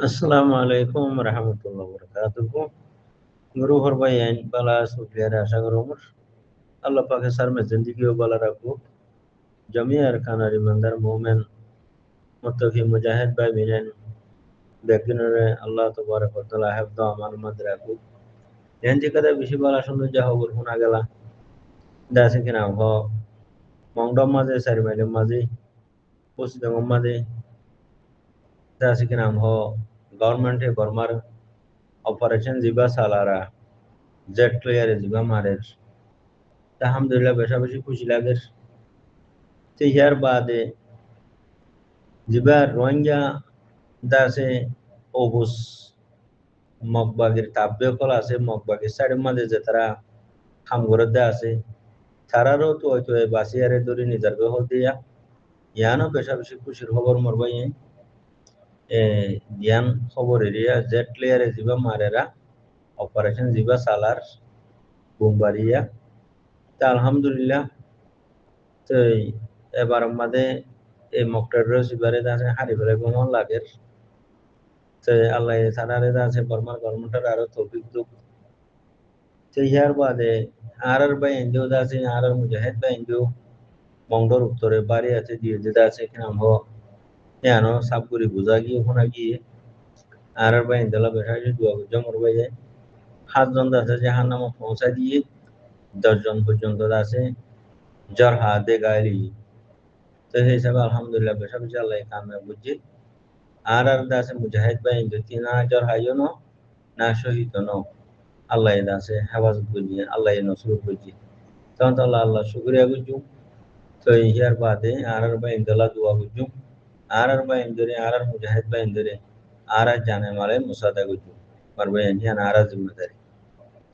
আসসালামু আলাইকুম রহমতুল্লাহ বরকাতুহু। गुरु फरमाएं बाला सुफियार आशा करो मुर अल्लाह पाक के सर में जिंदगी हो बाला रखो जमी अरकान ईमानदार मोमेन मुत्तकी मुजाहिद भाई बहन बेगिनरे अल्लाह तबारक व तआला हिफ्ज़ अमान मद रखो यांची कदा बिशी बाला सुनो जाहो गुर हुना गला दासे किना हो मंगडम माजे सारी माइले माजे पोस्ट दंगम माजे दासे किना हो गवर्नमेंट है बर्मार ऑपरेशन जिबा सालारा जेट क्लियर जिबा मारे alhamdulillah বেশা বেশি খুশি লাগে তো ইয়ার বাদে জিবা রোহিঙ্গা দাসে অবুস মগবাগের তাব্বে কল আছে মগবাগের সাইডের মাঝে যে তারা খামগরদে আছে তারারও তো হয়তো বাসিয়ারে ধরে নিজের বেহল দিয়া ইয়ানও বেশা বেশি খুশির খবর মরবাই এ জ্ঞান খবর এরিয়া জেট প্লেয়ারে জিবা মারেরা অপারেশন জিবা সালার বুমবারিয়া তা আলহামদুলিল্লাহ তো এবার আমাদের এই মকটার রসিবারে আছে হারি ফেলে মন লাগে তো আল্লাহ সারারে আছে বর্মার গভর্নমেন্টের আরো তৌফিক দুক তো ইয়ার বাদে আর বাই এনজিও আছে আর মুজাহিদ বাই এনজিও মংডর উত্তরে বাড়ি আছে দিয়ে যেটা আছে এখানে আমো ইয়ানো সাবগুড়ি বুঝা গিয়ে ওখানে গিয়ে আর বাই এনজলা বেশাই দোয়া জমর বাই যায় 7 জন আছে যে হার নাম পৌঁছা দিয়ে 10 জন পর্যন্ত আছে জ্বর হাতে গাইলি তো সেই হিসাবে আলহামদুলিল্লাহ বেশা বেশি আল্লাহ কামে বুঝছি আর দাসে মুজাহিদ বাই এনজিও 3000 হাইও ন না শহীদ ন আল্লাহ দাসে হেফাজত বুঝিয়ে আল্লাহ নসরত বুঝি তখন তো আল্লাহ শুক্রিয়া বুঝু তো ইয়ার বাদে আর বাই এনজলা দোয়া বুঝু আর বাই এনজরে আর মুজাহিদ বাই এনজরে আর জানে মালে মুসাদা বুঝু পারবে এনিয়ান আর জিম্মেদারি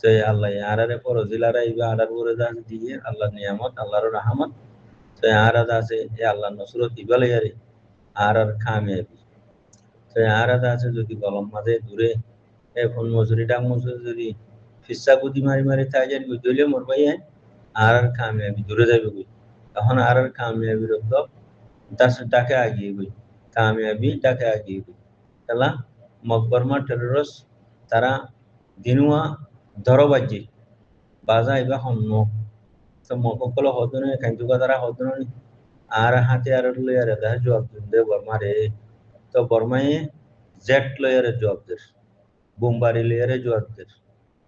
তো আল্লাহ আর পর জিলারা ইবা আর পরে দাস দিয়ে আল্লাহ নিয়ামত আল্লাহর রহমত তো আর দাসে এ আল্লাহ নসরত ইবালে ইয়ারে আর কামিয়াবি তো আর দাসে যদি কলম মাঝে দূরে এখন মজুরি ডাক মজুরি যদি ফিসা গুদি মারি মারি তাই যার বুঝলে মরবাই আর কামিয়াবি দূরে যাবে বুঝ তখন আর কামিয়াবি রক্ত দাস ডাকে আগিয়ে বুঝ কামিয়াবি ডাকে আগিয়ে বুঝ তাহলে মকবরমা টেরোরস তারা দিনুয়া ধরবাজি বাজা ইবা হন্ন তো মককল হদনে কাইতুকা তারা হদনে আর হাতে আর লয়ারে দা জবাব দে বর্মারে তো বর্মায়ে জেট লয়ারে জবাব দে বোমবারি লয়ারে জবাব দে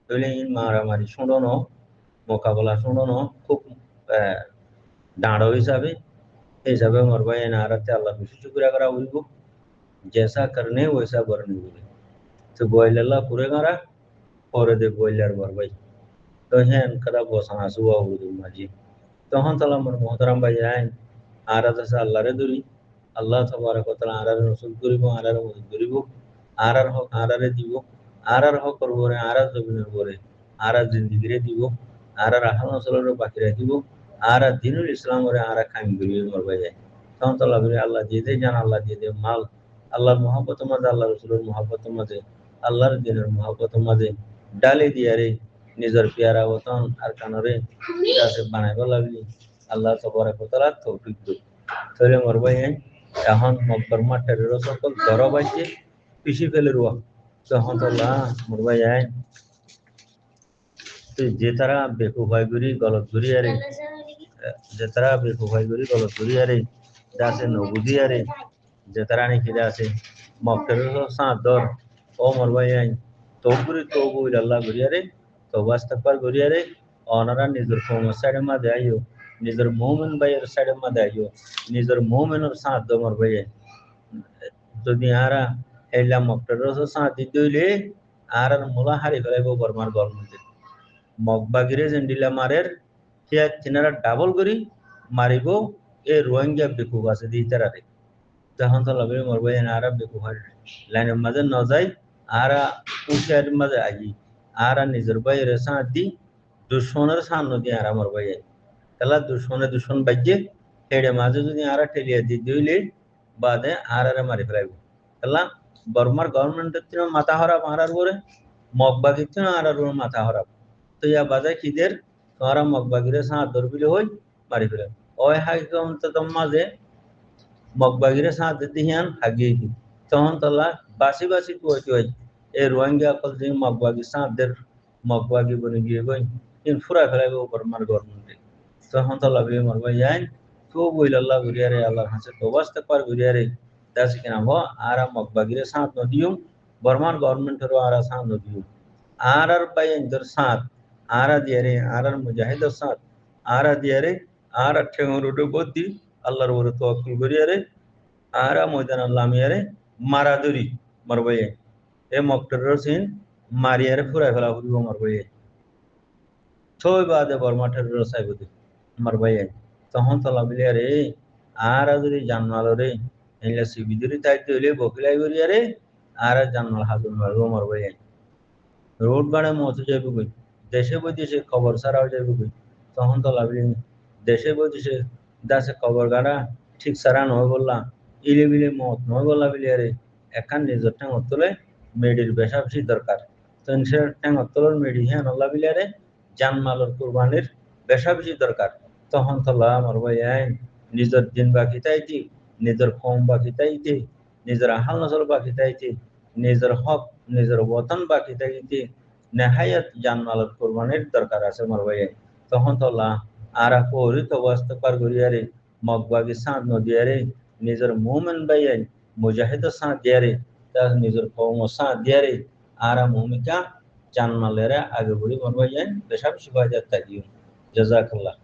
তাহলে ইন মারামারি শুনোনো মোকাবেলা শুনোনো খুব দাঁড়ো হিসাবে হিসাবে মরবাই নারাতে আল্লাহ বেশি শুকরিয়া করা হইব जैसा करने वैसा करने बोले तो गोइल्ला पूरे करा और दे गोइल्लार बरबाई तो हैं कदा बोसना सुवा हुदु माजी तो हन तला मर मोहतरम भाई आए आरा दसा अल्लाह रे दुरी अल्लाह तबारक व तआला आरा रसूल करिबो आरा मदद करिबो आरार हक आरारे दिबो आरार हक करबो रे आरा जमिনের পরে आरा जिंदगी रे दिबो आरा রাহাল নসলের বাকি রাখিবো आरा দিনুল ইসলাম রে आरा কায়েম করিবে মরবাই যায় তখন তলা বলে আল্লাহ দিয়ে দে জান আল্লাহ দিয়ে দে মাল আল্লাহর মহব্বতের মাঝে আল্লাহ রসুলের মহব্বতের মাঝে আল্লাহর দিনের মহব্বতের মাঝে ডালি দিয়ারে নিজের পিয়ারা ওতন আর কানরে কাছে বানাইব লাগলি আল্লাহ তবারক ওয়া তাআলা তৌফিক দিক তাহলে মরবাই এখন মকবরমা টেরোর সকল দরবাইছে পিছি ফেলে রুয়া তখন আল্লাহ মরবাই তো যে তারা বেকুফাই করি গলত করি আরে যে তারা বেকুফাই করি গলত করি আরে দাসে নবুদি আরে যে তারা নাকি আছে মক্কের সাঁত দর ও মরবাই তবুরি তবু আল্লাহ গরিয়ারে তবু আস্তাকবার গরিয়ারে অনারা নিজের কৌমের সাইডের মাঝে আইও নিজের মোমেন ভাইয়ের সাইডের মাঝে আইও নিজের মোমেনের সাঁত দ মরবাই যদি আরা এলা মক্কের সাঁত দিতে হইলে আর মোলা হারি ফেলাইব বর্মার গভর্নমেন্টে মগবাগিরে জেন্ডিলা মারের হিয়া তিনারা ডাবল করি মারিব এ রোহিঙ্গা বেকুব আছে দি তারারে তখন তো লবে মরবাই আরা বেকুহার লাইনের মাঝে ন যায় আরা উশার মাঝে আগি আরা নিজের বাইরে সাঁত দি দুশ্মনের সামনে দিয়ে আরা মরবাই তাহলে দুশ্মন বাজ্যে হেডে মাঝে যদি আরা ঠেলিয়া দি দিলে বাদে আরারে মারি ফেলাইব তাহলে বর্মার গভর্নমেন্টের তিন মাথা হরাপ আরার পরে মগবাগির তিন আরার মাথা হরাপ তো ইয়া বাজায় খিদের তোমরা মগবাগিরে সাঁত ধরবিলে হই মারি ফেলে ওই হাই মাঝে মগবাগিরে সাঁত দিতে হিয়ান হাগিয়ে দি তখন তালা বাসি বাসি তুই এই রোহিঙ্গা কল যে মগবাগি সাঁতদের মগবাগি বনে গিয়ে গই ইন ফুরা ফেলাইবে উপর মার গভর্নমেন্টে তখন তালা বিয়ে মরবাই যাই তো বইল আল্লাহ ঘুরিয়ারে আল্লাহর হাসে তো বাস্তে পার ঘুরিয়ারে দাসি কিনা হ আর মগবাগিরে সাঁত নদিও বর্মান গভর্নমেন্টেরও আর সাঁত নদিও আর বাইন তোর সাঁত আর দিয়ারে আর মুজাহিদের সাঁত আর দিয়ারে আর ঠেঙর উঠে বদি আল্লাহর ওরে তওয়াক্কুল করিয়ারে আর ময়দান লামিয়ারে মারাদুরি মারবাই এ মক্টরের সিন মারিয়ারে ফুরাই ফেলা ফুরিব মারবাই ছয় বাদে বর্মাঠের রসাইবদি মারবাই তখন তো লাভিলিয়ারে আর যদি জানমাল রে এলে সিবিদুরি তাইতে হইলে বকিলাই করিয়ারে আর জানমাল হাজুর মারব মারবাই রোড বাড়ে মতো যাইব কই দেশে বইতেছে খবর ছাড়াও যাইব কই তখন তো লাভিলি দেশে বইতেছে দাসে খবর গাড়া ঠিক সারা নয় বললাম ইলে বিলে মত নয় বললা বিলিয়ারে একান নিজের ঠ্যাঙর তোলে মেডির বেশা বেশি দরকার তো সে ঠ্যাঙর তোলার মেডি হ্যাঁ নল্লা বিলিয়ারে জানমালের কুরবানির বেশা বেশি দরকার তখন তোলা আমার ভাই নিজের দিন বাকি তাইতি নিজের কম বাকি তাইতি নিজের হাল নজর বাকি তাইতি নিজের হক নিজের বতন বাকি তাইতি নেহায়াত জানমালের কুরবানির দরকার আছে আমার ভাই তখন তোলা আর পরি তো বাস্ত পার করিয়ারে মগবাগি সাঁত নদিয়ারে নিজের মোমেন বাইয়াই মুজাহিদ সাঁত দিয়ারে তার নিজের কৌম সাঁত দিয়ারে আর ভূমিকা জানমালেরা আগে বড়ি মরবাইয়ান বেশাব সুবাজাত তাকিও জাজাকাল্লাহ